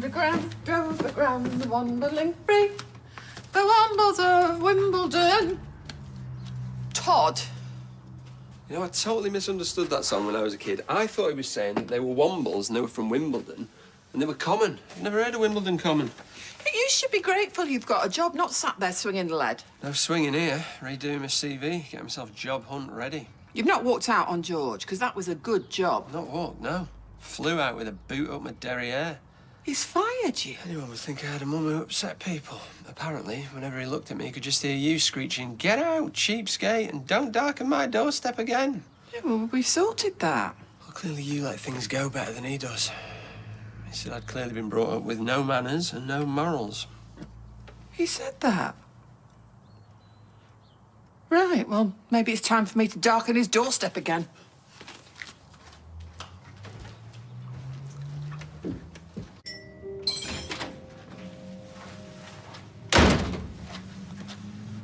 the Wambling free, the Wombles of Wimbledon. Todd. You know, I totally misunderstood that song when I was a kid. I thought he was saying that they were Wombles and they were from Wimbledon, and they were common. I've never heard of Wimbledon common. You should be grateful you've got a job, not sat there swinging the lead. No swinging here. Redoing my CV, getting myself job hunt ready. You've not walked out on George, because that was a good job. Not walked, no. Flew out with a boot up my derriere. He's fired you. Anyone would think I had a mum who upset people. Apparently, whenever he looked at me, he could just hear you screeching, "Get out, cheapskate, and don't darken my doorstep again." Yeah, well, we've sorted that. Well, clearly you let things go better than he does. He said I'd clearly been brought up with no manners and no morals. He said that? Right, well, maybe it's time for me to darken his doorstep again.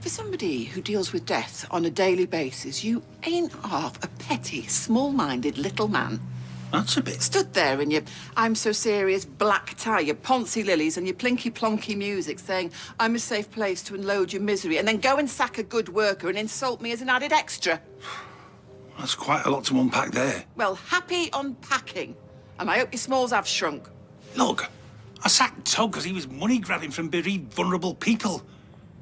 For somebody who deals with death on a daily basis, you ain't half a petty, small-minded little man. That's a bit. Stood there in your I'm so serious black tie, your Poncy lilies and your plinky-plonky music saying I'm a safe place to unload your misery, and then go and sack a good worker and insult me as an added extra. That's quite a lot to unpack there. Well, happy unpacking. And I hope your smalls have shrunk. Look, I sacked Todd because he was money grabbing from bereaved, vulnerable people.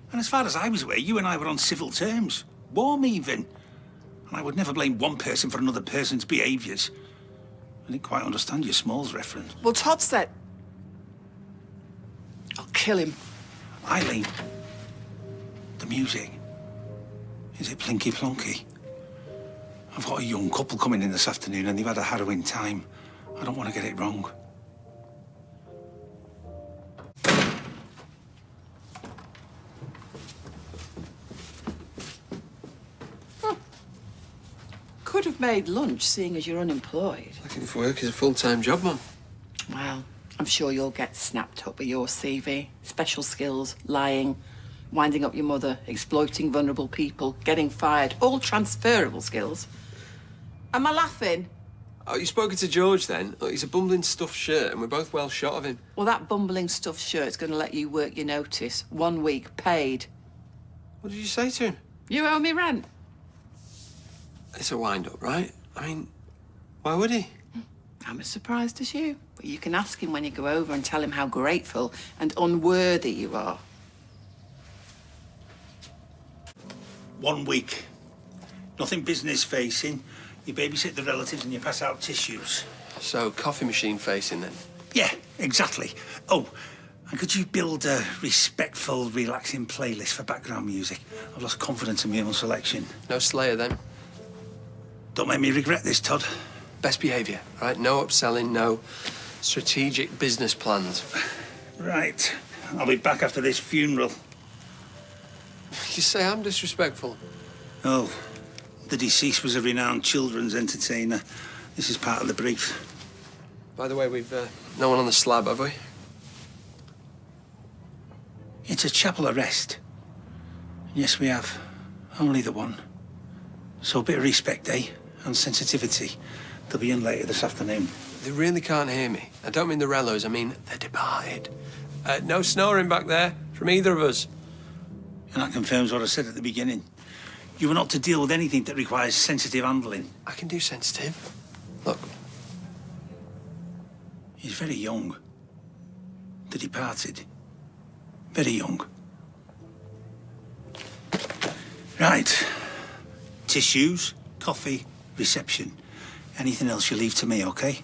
And as far as I was aware, you and I were on civil terms. Warm even. And I would never blame one person for another person's behaviours. I didn't quite understand your Smalls reference. Well, Todd said... I'll kill him. Eileen, the music. Is it plinky plonky? I've got a young couple coming in this afternoon and they've had a harrowing time. I don't want to get it wrong. Could have made lunch, seeing as you're unemployed. Looking for work is a full-time job, Mum. Well, I'm sure you'll get snapped up with your CV. Special skills, lying, winding up your mother, exploiting vulnerable people, getting fired. All transferable skills. Am I laughing? Oh, you spoken to George then? Look, he's a bumbling stuffed shirt and we're both well shot of him. Well, that bumbling stuffed shirt's going to let you work your notice. 1 week, paid. What did you say to him? You owe me rent. It's a wind-up, right? I mean, why would he? I'm as surprised as you. But you can ask him when you go over and tell him how grateful and unworthy you are. 1 week. Nothing business-facing. You babysit the relatives and you pass out tissues. So, coffee machine facing then? Yeah, exactly. Oh, and could you build a respectful, relaxing playlist for background music? I've lost confidence in my own selection. No Slayer then? Don't make me regret this, Todd. Best behaviour, right? No upselling, no strategic business plans. Right. I'll be back after this funeral. You say I'm disrespectful? Oh, the deceased was a renowned children's entertainer. This is part of the brief. By the way, we've no one on the slab, have we? It's a chapel arrest. Yes, we have. Only the one. So a bit of respect, eh? And sensitivity. They'll be in later this afternoon. They really can't hear me. I don't mean the Rellos, I mean the departed. No snoring back there from either of us. And that confirms what I said at the beginning. You were not to deal with anything that requires sensitive handling. I can do sensitive. Look. He's very young. The departed. Very young. Right. Tissues, coffee, reception. Anything else you leave to me, okay?